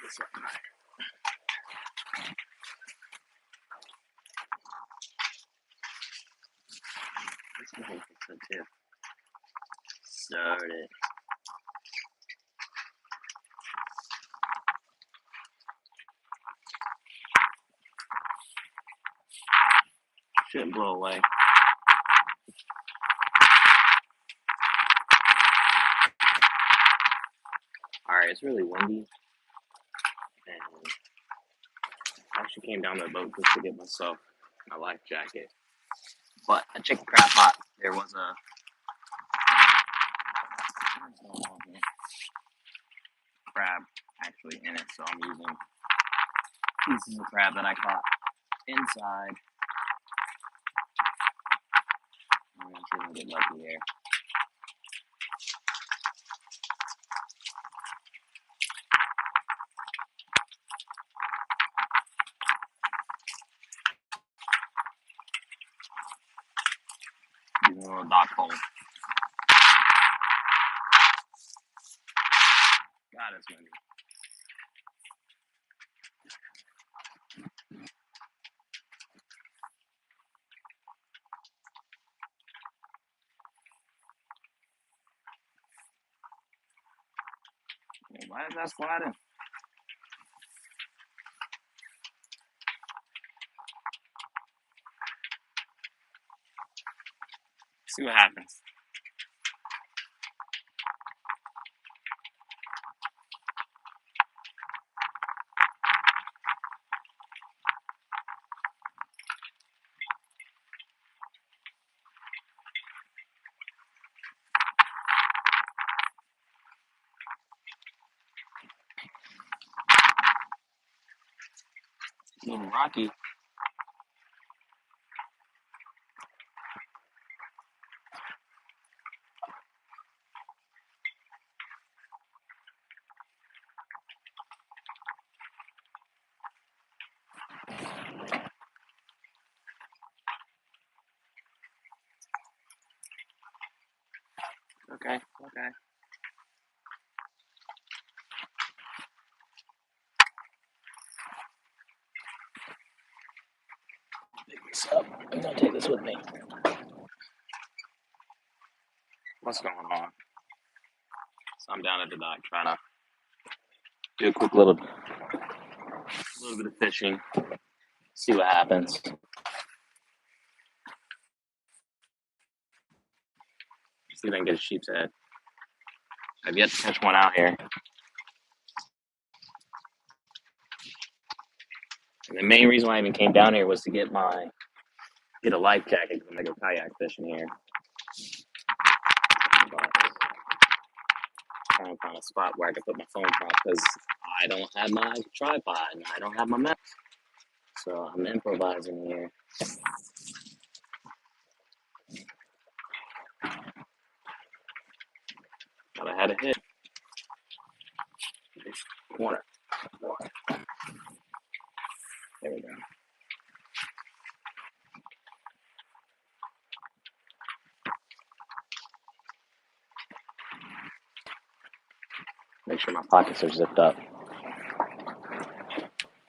this up. This one thinks so too. Started. Shouldn't blow away. Alright, it's really windy, and I actually came down to the boat just to get myself my life jacket. But I checked the crab pot. There was a crab actually in it, so I'm using pieces of crab that I caught inside. I'm gonna see if I can get lucky here. Using a little dock pole. God, it's windy. Why is that sliding? See what happens. It's a little rocky. Okay. Pick this up. I'm gonna take this with me. What's going on? So I'm down at the dock trying to do a quick little bit of fishing. See what happens. See if I can get a sheep's head. I've yet to catch one out here. And the main reason why I even came down here was to get a life jacket because I'm gonna go kayak fishing here. But trying to find a spot where I can put my phone prop because I don't have my tripod and I don't have my map. So I'm improvising here. But I had a hit. Corner. There we go. Make sure my pockets are zipped up.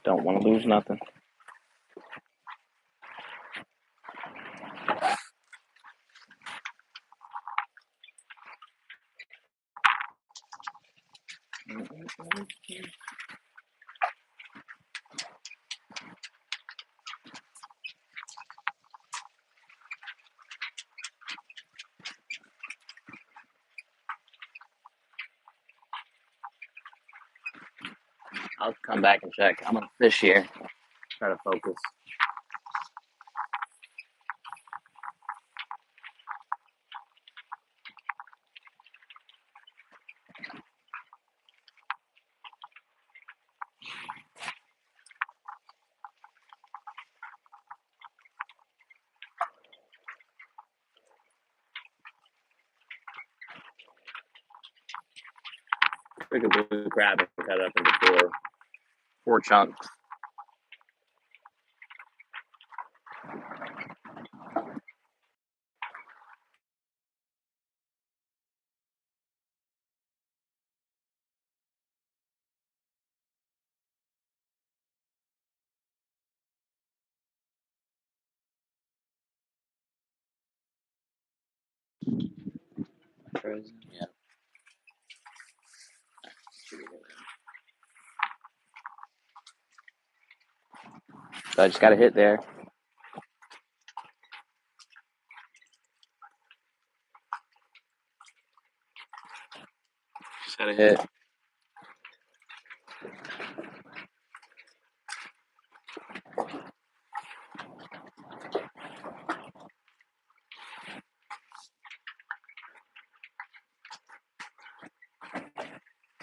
Don't want to lose nothing. I'll come back and check. I'm gonna fish here. Try to focus. Pick a blue crab and cut it up into four chunks. frozen? Yeah. So I just got a hit there. Just got a hit.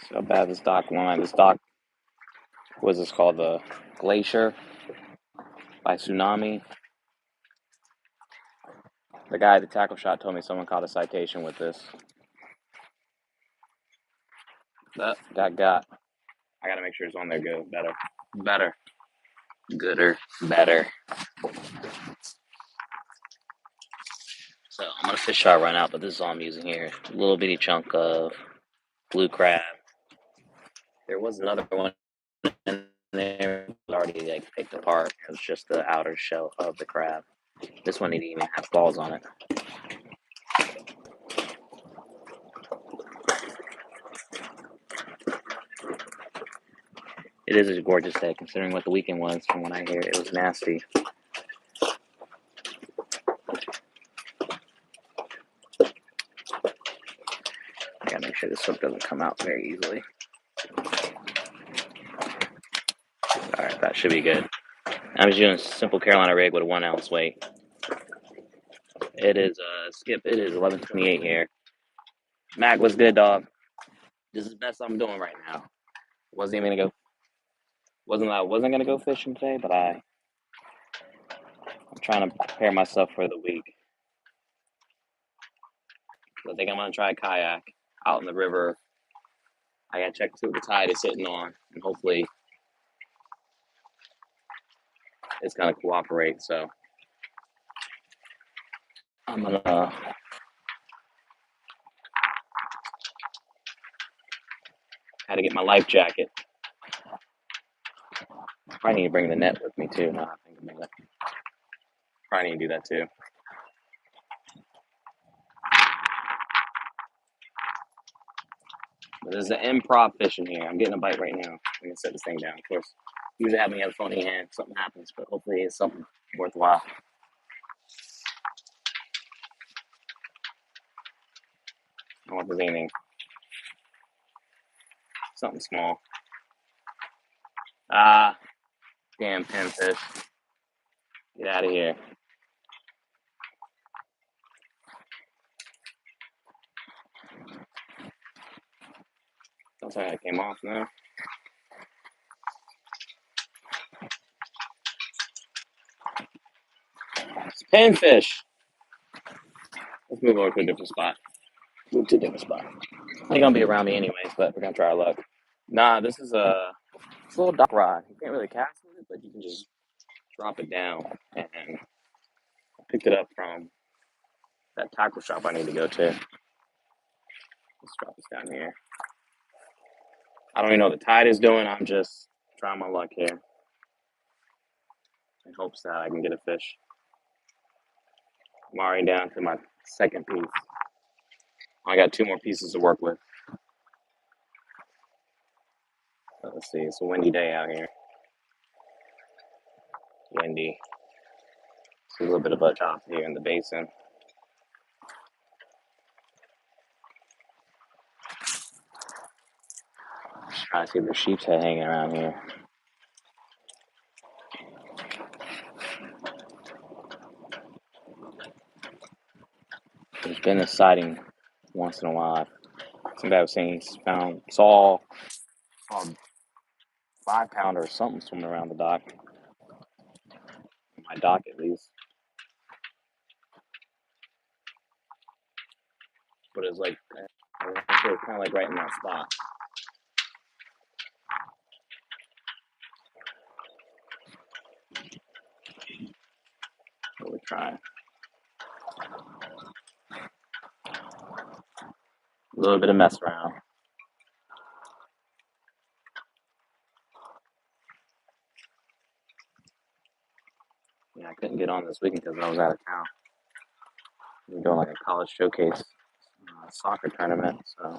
So bad this dock line. This dock, what is this called? The Glacier by Tsunami. The guy at the tackle shot told me someone caught a citation with this. That got. I gotta make sure it's on there good. Better. Gooder. Better. So I'm gonna fish shot run out, but this is all I'm using here. A little bitty chunk of blue crab. There was another one in there already like picked apart. It was just the outer shell of the crab. This one didn't even have balls on it. It is a gorgeous day considering what the weekend was. From what I hear, it was nasty. I gotta make sure this hook doesn't come out very easily. Alright, that should be good. I'm just doing a simple Carolina rig with a 1 ounce weight. It is skip. It is 11:28 here. Mac, what's good, dog? This is the best I'm doing right now. Wasn't gonna go fishing today, but I'm trying to prepare myself for the week. I think I'm gonna try a kayak out in the river. I gotta check to see what the tide is sitting on, and hopefully it's gonna cooperate. So I'm gonna had to get my life jacket. Probably need to bring the net with me too. Now I think about it. Probably need to do that too. But this is an improv fishing here. I'm getting a bite right now. I'm gonna set this thing down. Of course, usually have me have a phone in hand if something happens, but hopefully it's something worthwhile. I don't want this anything. Something small. Ah, damn pinfish. Get out of here. Looks like it came off now. It's pinfish. Let's move over to a different spot. Move to a different spot. They're gonna be around me anyways, but we're gonna try our luck. Nah, this is it's a little dock rod. You can't really cast with it, but you can just drop it down. And I picked it up from that tackle shop I need to go to. Let's drop this down here. I don't even know what the tide is doing. I'm just trying my luck here in hopes that I can get a fish. I'm already down to my second piece. I got 2 more pieces to work with. So let's see. It's a windy day out here. Windy. It's a little bit of a chop here in the basin. Just trying to see if there's sheephead hanging around here. There's been a sighting once in a while. Somebody was saying he saw a 5-pounder or something swimming around the dock. My dock, at least. But it's like, it's kind of like right in that spot. What we're trying. A little bit of mess around. Yeah, I couldn't get on this weekend because I was out of town. We were doing like a college showcase soccer tournament, so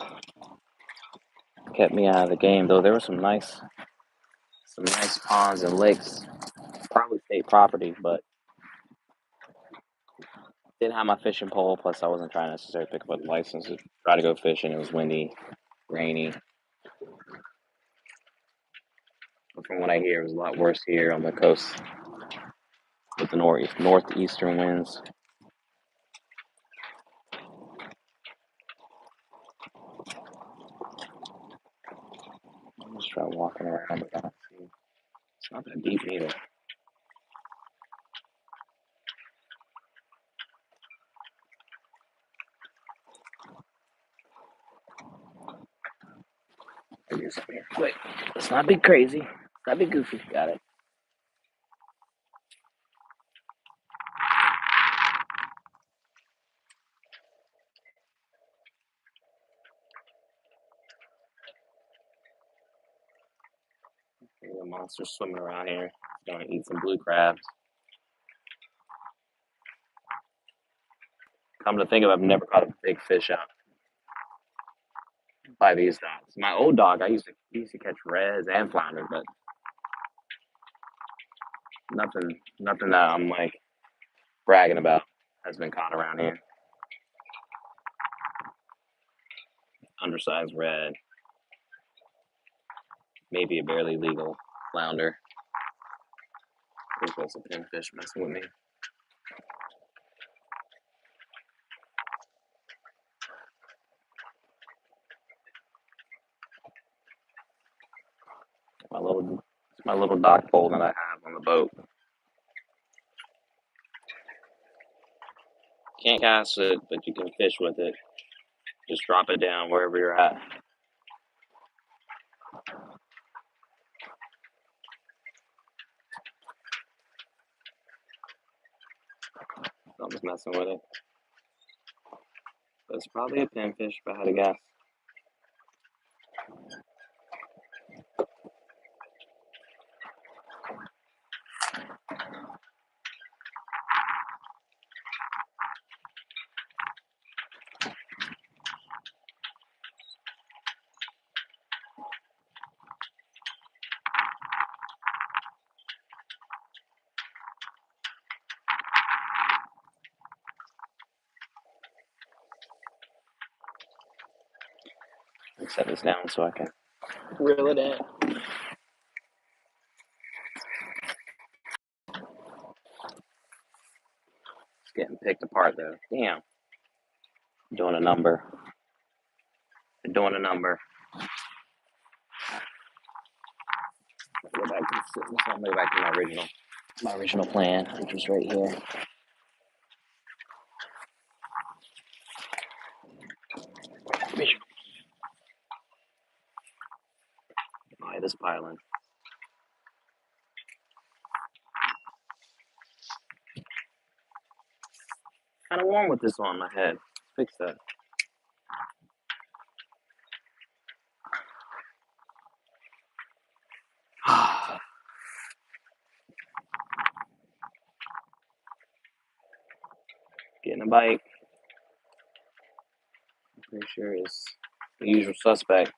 kept me out of the game. Though there were some nice ponds and lakes, probably state property, but didn't have my fishing pole. Plus, I wasn't trying to necessarily pick up a license to try to go fishing. It was windy, rainy. But from what I hear, it was a lot worse here on the coast with the northeastern winds. I'm just try walking around, but I don't see. It's not that deep either. Do something here. Wait, let's not be crazy. Let's not be goofy. Got it. There's a monster swimming around here. Gonna eat some blue crabs. Come to think of it, I've never caught a big fish out by these dogs. My old dog, I used to catch reds and flounder, but nothing that I'm like bragging about has been caught around here. Undersized red, maybe a barely legal flounder. I think that's a pinfish messing with me. My little dock pole that I have on the boat. Can't cast it, but you can fish with it. Just drop it down wherever you're at. Something's messing with it. But it's probably a pinfish if I had to guess. Let's set this down so I can reel it in. It's getting picked apart though. Damn. Doing a number. Doing a number. Go back to my original plan, which was right here. Alright, this piling. Kind of warm with this on my head. Fix that. Getting a bite. I'm pretty sure it's the usual suspect.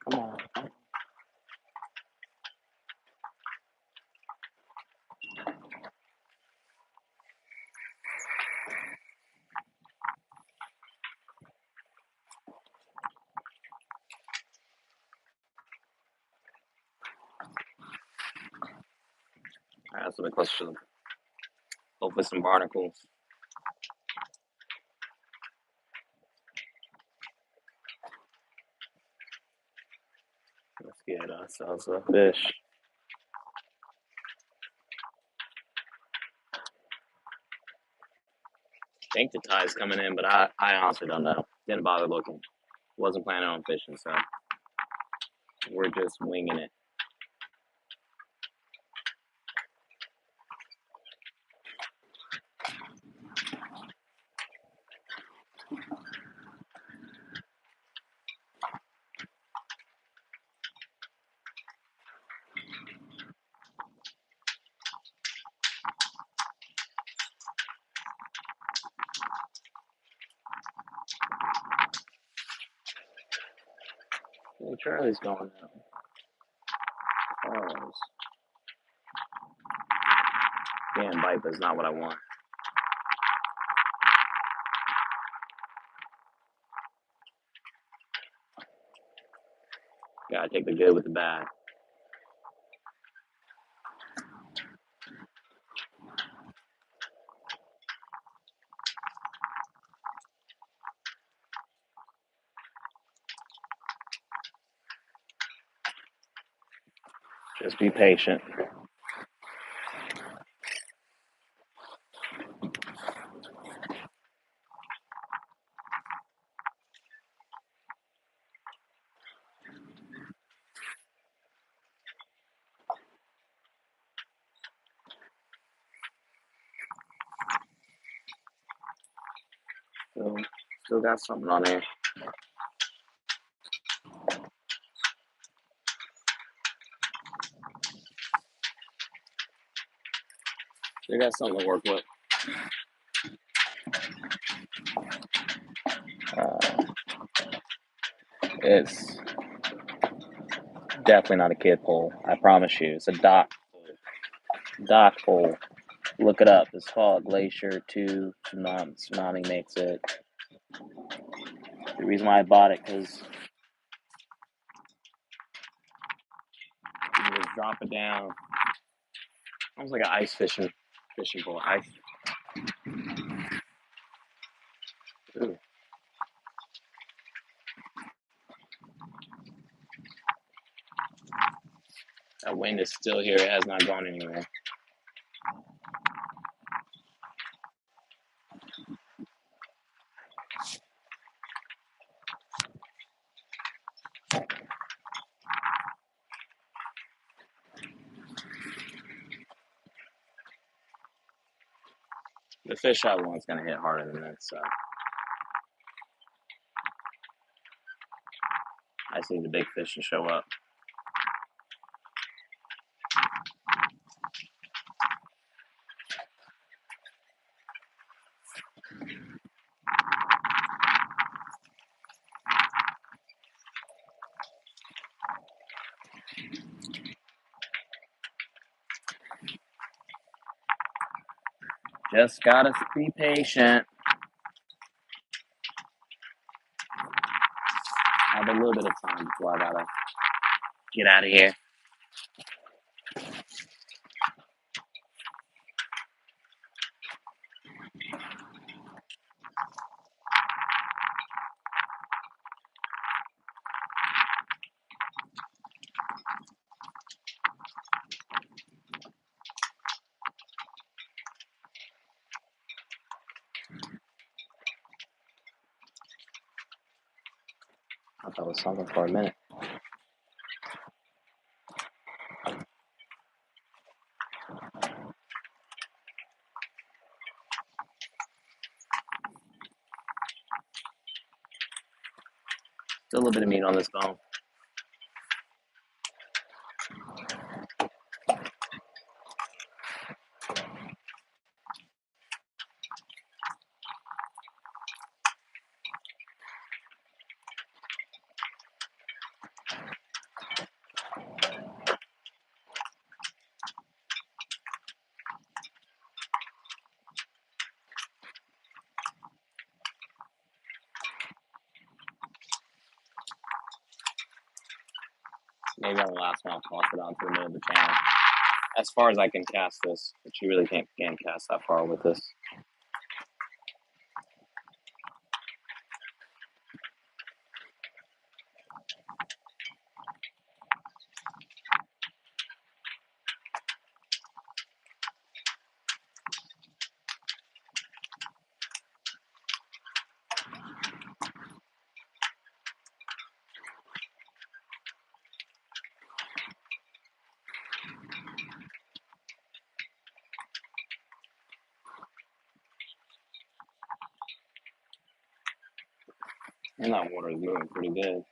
Come on. Alright, that's a bit closer to them. Hopefully some barnacles. Let's get ourselves a fish. I think the tide's coming in, but I honestly don't know. Didn't bother looking. Wasn't planning on fishing, so we're just winging it. Hey, Charlie's going out. Oh, damn, bite is not what I want. Gotta take the good with the bad. Just be patient. Still got something on there. Still got something to work with. It's definitely not a kid pole. I promise you. It's a dock pole. Dock pole. Look it up. It's called Glacier 2. Tsunami makes it. The reason why I bought it because you can just drop it down. Almost like an ice fishing pole. Ooh. That wind is still here. It has not gone anywhere. The fish I want's gonna hit harder than this, so I just need the big fish to show up. Just gotta be patient. I have a little bit of time before I gotta get out of here. I thought it was something for a minute. Still a little bit of meat on this bone. Maybe on the last one I'll toss it onto the middle of the channel. As far as I can cast this, but you really can't cast that far with this. And that water is moving pretty good.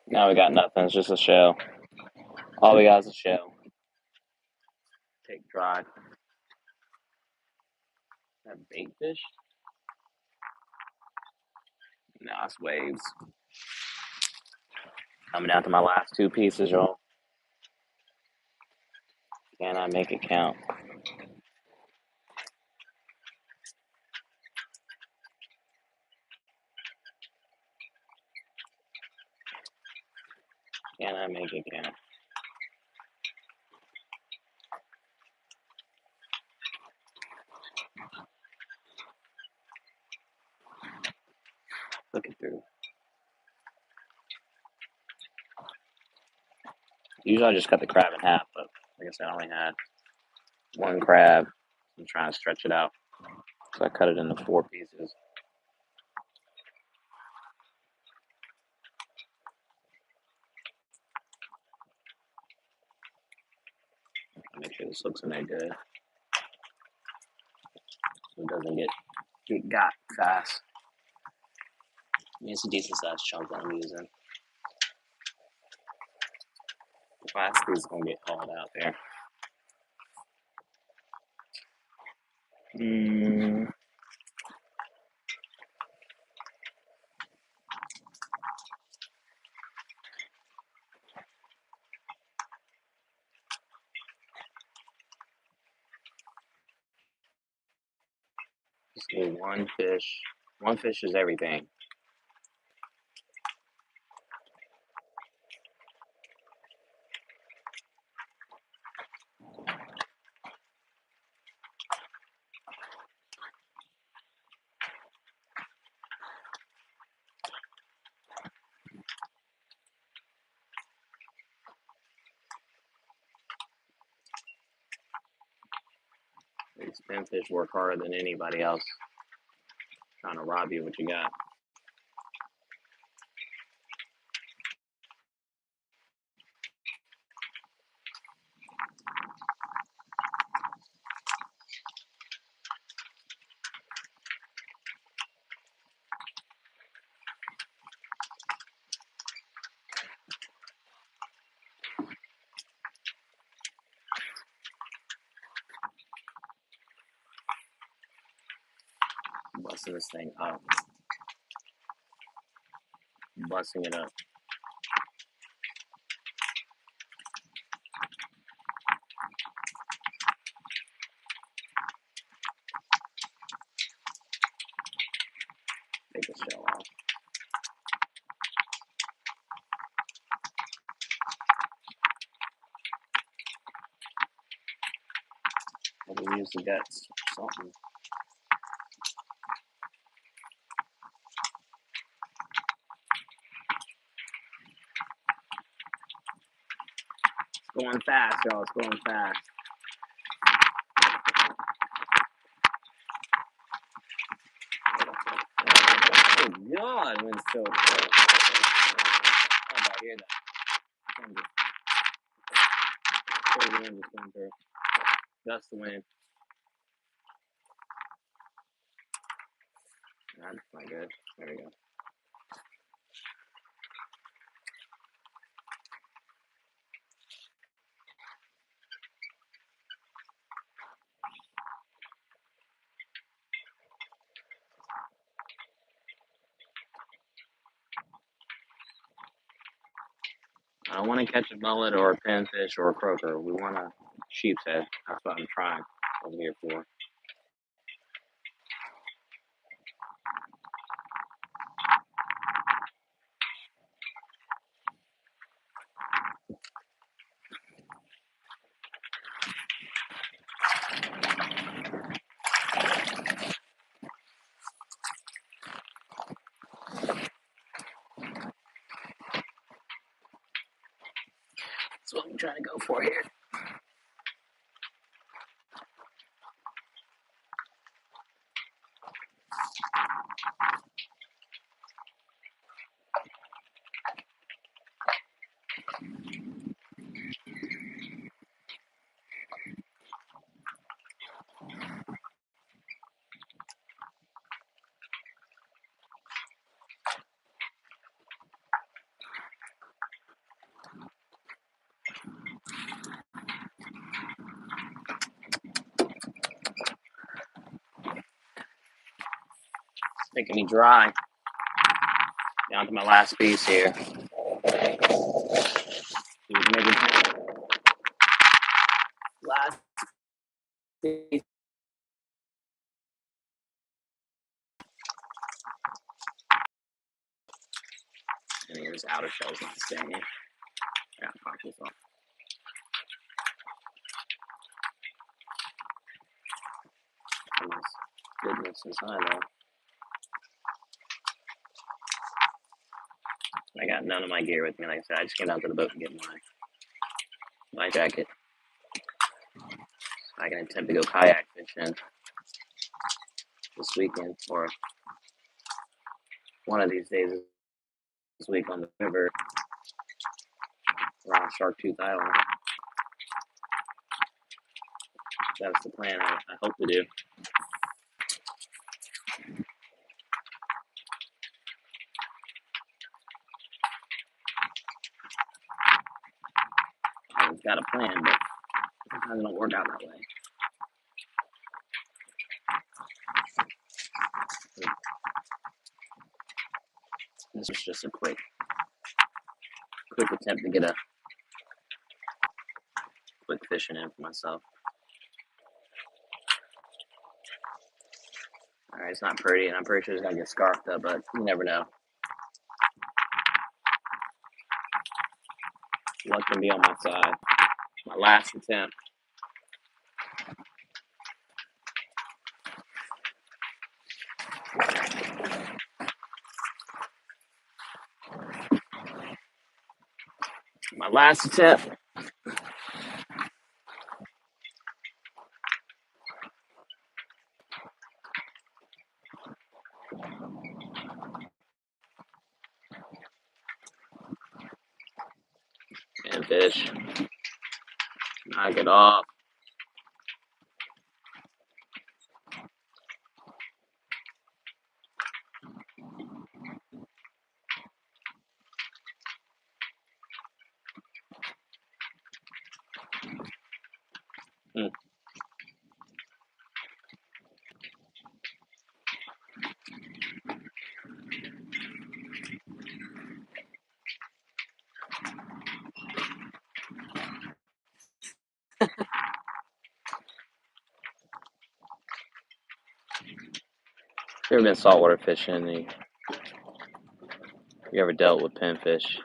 Now we got nothing. It's just a shell. All we got is a shell. Take dry. That bait fish? Last waves. Coming down to my last two pieces, y'all. Can I make it count? Can I make it count? Looking through. Usually I just cut the crab in half, but like I said, I only had one crab. I'm trying to stretch it out. So I cut it into 4 pieces. Make sure this looks in there good. So it doesn't get got fast. I mean, it's a decent sized chunk that I'm using. The last piece is gonna get hauled out there. Just need one fish. One fish is everything. These pinfish work harder than anybody else. Trying to rob you what you got. Busting this thing up. Busting it up. Take the shell off. Maybe use the guts or something. It's going fast, y'all. It's going fast. Oh God, wind's so cold. Oh, I hear that. Crazy wind just coming through. Gust the wind. That's not good. There we go. I don't want to catch a mullet or a pinfish or a croaker. We want a sheep's head. That's what I'm trying over here for. That's what I'm trying to go for here. It's making me dry. Down to my last piece here. Last piece. And here's outer shell's not staying. I gotta pop this off. Goodness inside though. I got none of my gear with me. Like I said, I just came down to the boat and get my jacket. I can attempt to go kayak fishing this weekend, or one of these days this week on the river around Sharktooth Island. That's the plan. I hope to do. I've got a plan, but sometimes it don't work out that way. This was just a quick attempt to get a quick fishing in for myself. Alright, it's not pretty, and I'm pretty sure it's gonna get scarfed up, but you never know. Luck can be on my side. My last attempt. My last attempt. And fish. Knock it off. You ever been saltwater fishing? You ever dealt with pinfish?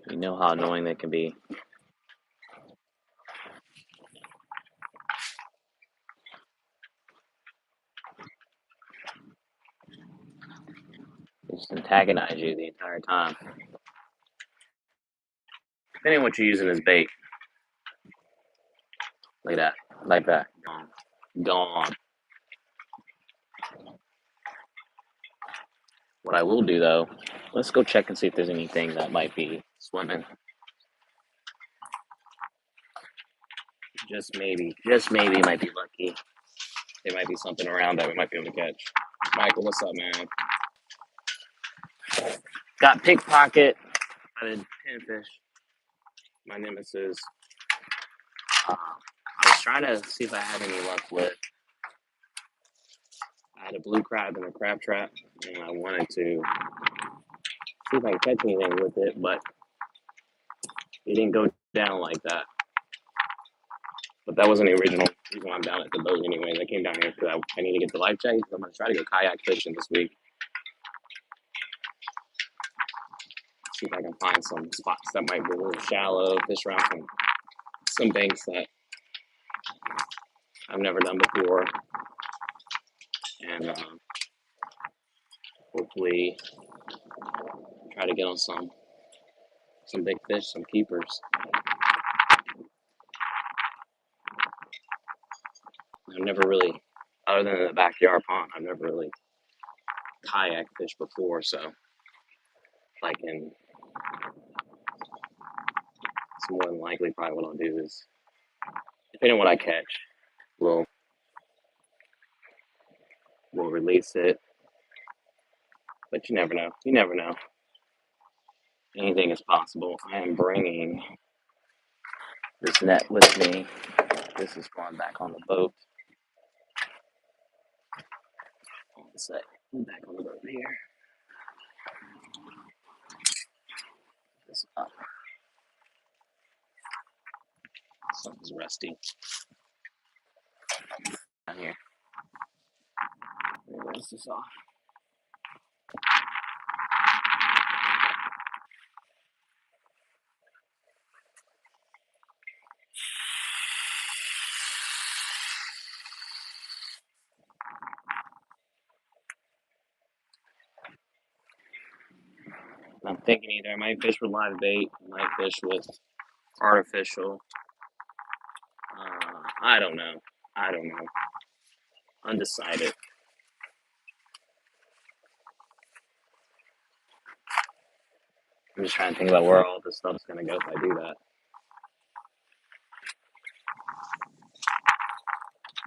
You know how annoying they can be. They just antagonize you the entire time. Depending on what you're using as bait. Look at that. Like that. Gone. Gone. What I will do though, let's go check and see if there's anything that might be swimming. Just maybe it might be lucky. There might be something around that we might be able to catch. Michael, what's up, man? Got pickpocket. I did pinfish. My nemesis. I was trying to see if I had any luck with. I had a blue crab in a crab trap, and I wanted to see if I could catch anything with it, but it didn't go down like that. But that wasn't the original reason why I'm down at the boat anyways. I came down here because I need to get the life jacket, because I'm going to try to go kayak fishing this week. See if I can find some spots that might be a little shallow, fish around some banks that I've never done before. And hopefully try to get on some big fish, some keepers. I've never really, other than the backyard pond, I've never really kayak fished before, so like it's more than likely probably what I'll do is, depending on what I catch, we'll release it. But you never know. You never know. Anything is possible. I am bringing this net with me. This is going back on the boat. So I'm back on the boat here. This up. Something's rusty down here. Let me rinse this off. I'm thinking either I might fish with live bait, I might fish with artificial. I don't know. Undecided. I'm just trying to think about where all this stuff's gonna go if I do that.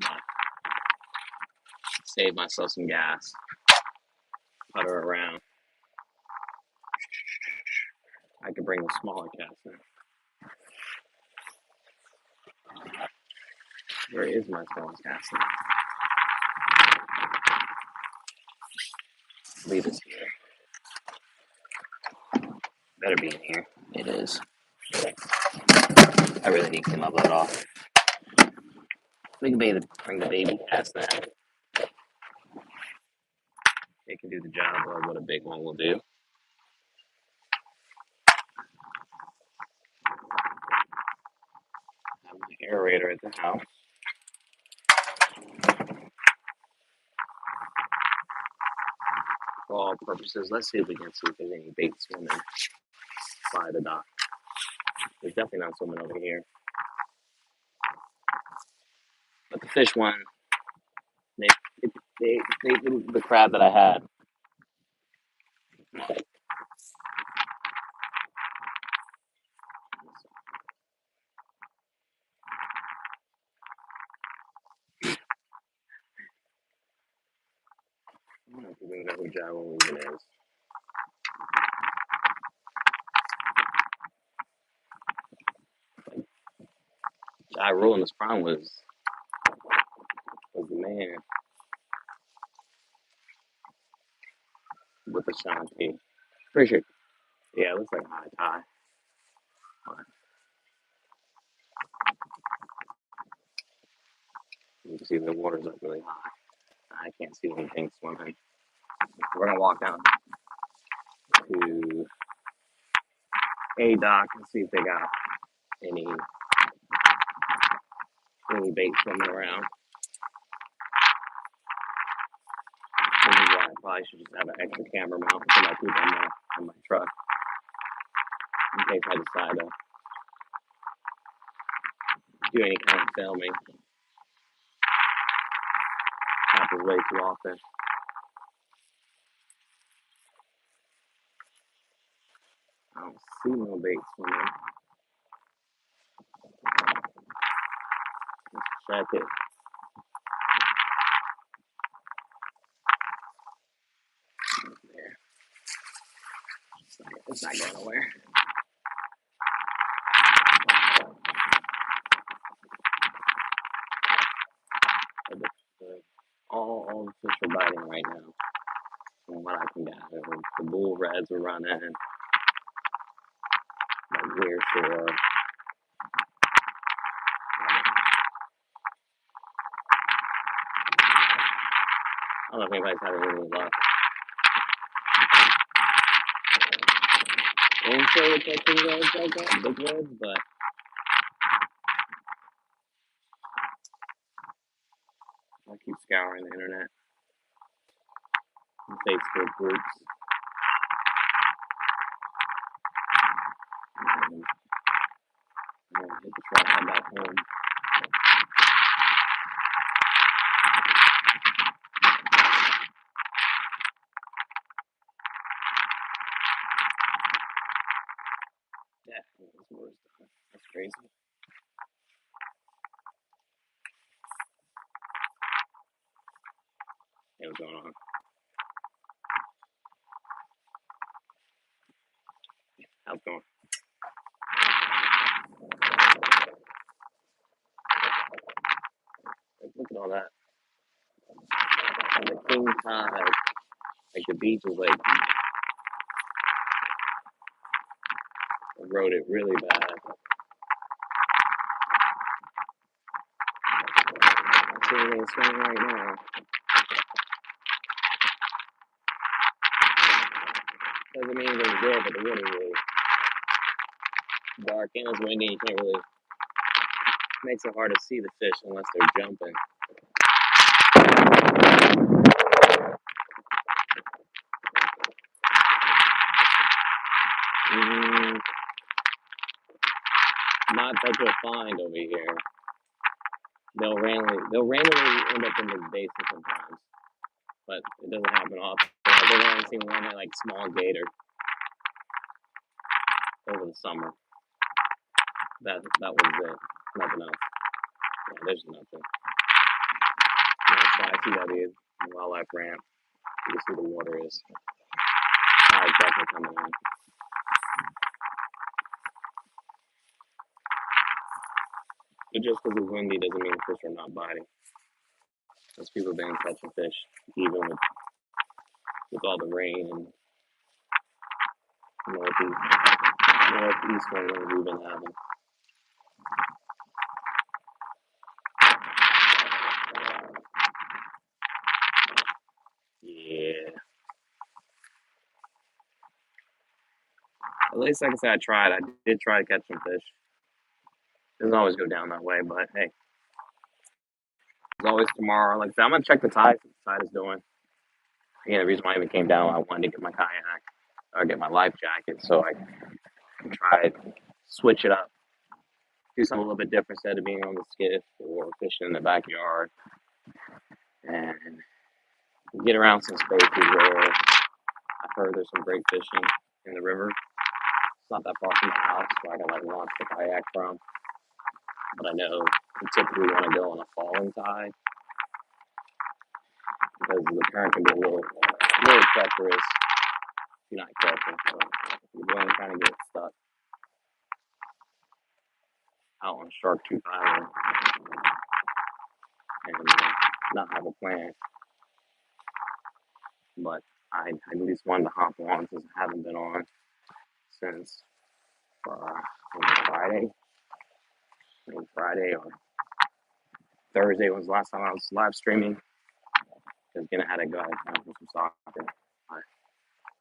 But save myself some gas. Putter around. I could bring the smaller cast in. Where is my smallest cast in? Leave this here. Better be in here. It is. I really need to get my boat off. We can bring the baby cast that. It can do the job of what a big one will do. I have my aerator at the house. For all purposes, let's see if we can see if there's any bait swimming by the dock. There's definitely not swimming over here. But the fish one, they the crab that I had. I don't know if we know who Gyro even is. Gyro in this prime was the man with the Shanti. Pretty sure. Yeah, it looks like high tide. But you can see the water's up really high. I can't see anything swimming. We're gonna walk down to a dock and see if they got any bait swimming around. This is why I probably should just have an extra camera mount for my people on my truck in case I decide to do any kind of filming. Happens way too often. I don't see no bait swimming. Let's check it. There. It's not going nowhere. All the fish are biting right now. From what I can gather, the bull reds are running. Like near shore. I don't know if anybody's having any luck. I ain't sure what catching reds like that, big reds, but I keep scouring the internet and Facebook groups. And I'm gonna hit the truck on back home. Yeah, that's what it's done. That's crazy. Hey, what's going on? How's it going? Look at all that. And the king tide, like the beach was like eroded really bad. I'm seeing it swimming right now. Doesn't mean it's there, but the water really dark and it's windy. You can't really makes it hard to see the fish unless they're jumping. Mm, not such a find over here. They'll randomly end up in the basin sometimes, but it doesn't happen often. I've only seen one at like small gator over the summer. That was it. Nothing else. Yeah, there's nothing. That's ICW, wildlife ramp. You can see the water is. Tide's definitely coming in. But just because it's windy doesn't mean fish are not biting. Because people have been catching fish, even with all the rain and northeast winds we've been having. Yeah. At least, like I said, I tried. I did try to catch some fish. Doesn't always go down that way, but hey, there's always tomorrow. Like I said, I'm gonna check the tide. See what the tide is doing. Again, the reason why I even came down, I wanted to get my kayak or get my life jacket so I can try to switch it up, do something a little bit different instead of being on the skiff or fishing in the backyard, and get around some spaces where I've heard there's some great fishing in the river. It's not that far from my house where I can like launch the kayak from. But I know you typically want to go on a falling tide because the current can be a little treacherous if you're not careful. So you're going to kind of get stuck out on Shark Tooth Island and not have a plan. But I at least wanted to hop on since I haven't been on since Friday. Friday or Thursday was the last time I was live streaming. Because again, I had to go out of town for some soccer.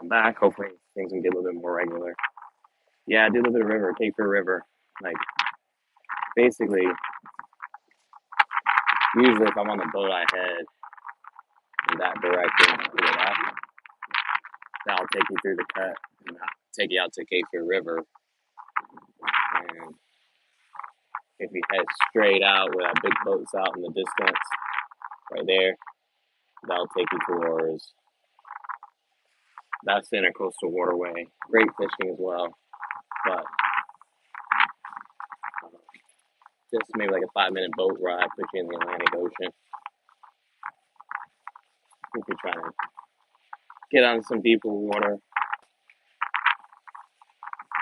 I'm back. Hopefully things can get a little bit more regular. Yeah, I do live at a river, Cape Fear River. Like, basically, usually if I'm on the boat, I head in that direction to the left. That'll take you through the cut and take you out to Cape Fear River. And if you head straight out where that big boat's out in the distance, right there, that'll take you towards that center coastal waterway. Great fishing as well, but just maybe like a 5-minute boat ride, put you in the Atlantic Ocean. If you're trying to get on some deeper water.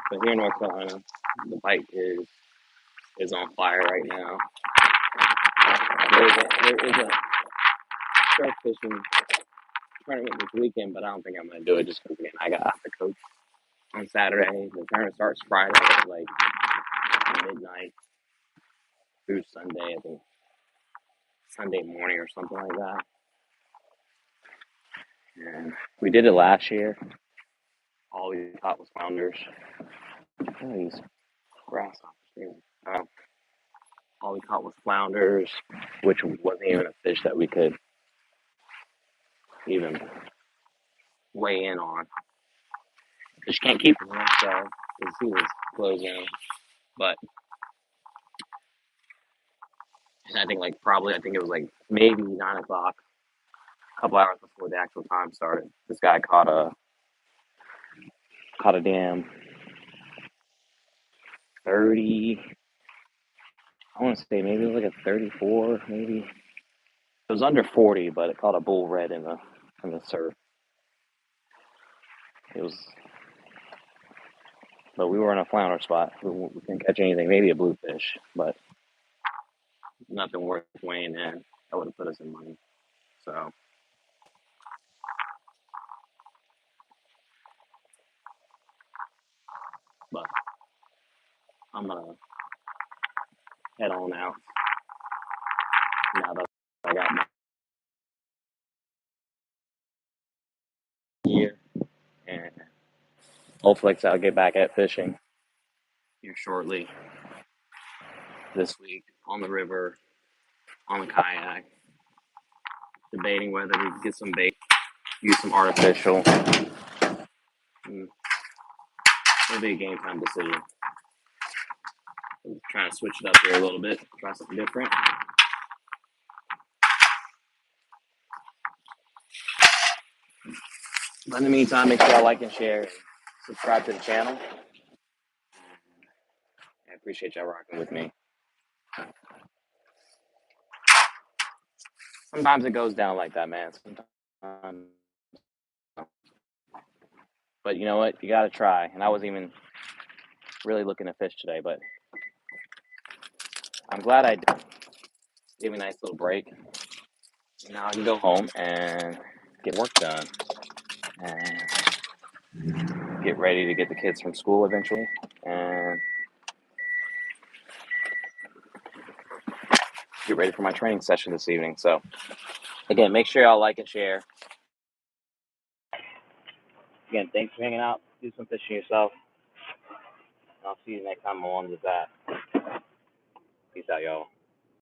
But here in North Carolina, the bite is on fire right now. There is a surf fishing tournament this weekend, but I don't think I'm going to do it just because, again, I got to coach on Saturday. The tournament starts Friday at like midnight through Sunday, I think Sunday morning or something like that. And we did it last year. All we caught was flounders. Oh, these grasshoppers. All we caught was flounders, which wasn't even a fish that we could even weigh in on. Because you can't keep them there, so the season's closing. But I think it was like maybe 9 o'clock, a couple hours before the actual time started. This guy caught a damn 30. I want to say maybe it was like a 34, maybe. It was under 40, but it caught a bull red in the surf. But we were in a flounder spot. We couldn't catch anything, maybe a bluefish, but nothing worth weighing in. That would have put us in money. So but I'm gonna head on out now that I got my gear, and hopefully I'll get back at fishing here shortly this week on the river, on the kayak, debating whether to get some bait, use some artificial. It'll be a game time decision. I'm trying to switch it up here a little bit, try something different. But in the meantime, make sure y'all like and share and subscribe to the channel. I appreciate y'all rocking with me. Sometimes it goes down like that, man. Sometimes, but you know what? You gotta try. And I wasn't even really looking to fish today, but I'm glad I did. Gave me a nice little break. Now I can go home and get work done and get ready to get the kids from school eventually, and get ready for my training session this evening. So again, make sure y'all like and share. Again, thanks for hanging out. Do some fishing yourself. I'll see you next time I'm on with that. Peace out, y'all.